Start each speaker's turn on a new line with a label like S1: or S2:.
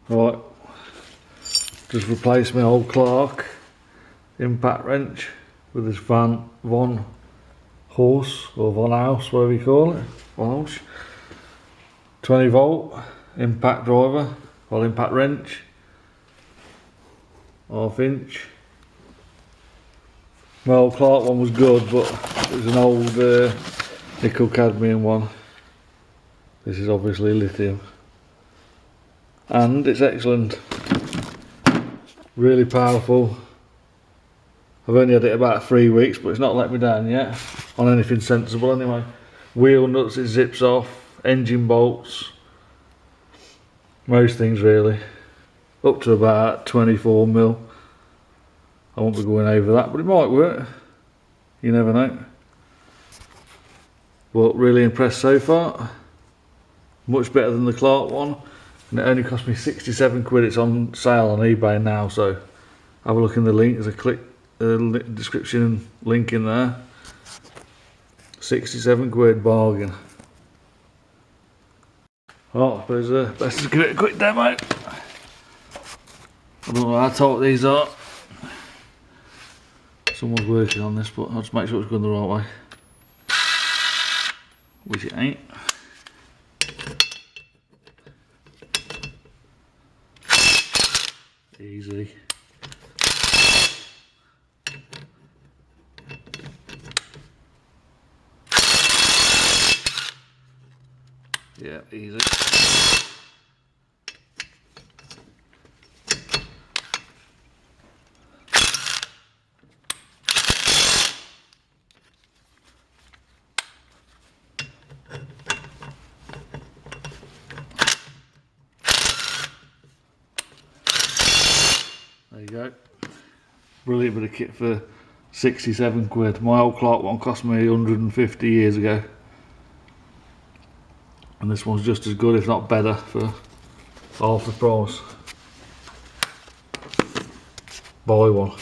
S1: Right, just replaced my old Clark impact wrench with this VonHaus or VonHaus, whatever you call it, VonHaus 20V impact driver, well, impact wrench, 1/2 inch. My old Clark one was good, but it was an old nickel cadmium one. This is obviously lithium, and it's excellent, really powerful. I've only had it about 3 weeks, but it's not let me down yet on anything sensible anyway. Wheel nuts it zips off, engine bolts, most things really, up to about 24mm. I won't be going over that, but it might work, you never know. But really impressed so far, much better than the Clark one, and it only cost me 67 quid. It's on sale on eBay now, so have a look in the link, there's a click description link in there. 67 quid, bargain. Oh, I suppose best to give it a quick demo. I don't know how tight these are. Someone's working on this, but I'll just make sure it's going the right way, which it ain't. Easy. Yeah, easy. There you go. Brilliant bit of kit for 67 quid. My old Clark one cost me 150 years ago. And this one's just as good, if not better, for half the price. Buy one.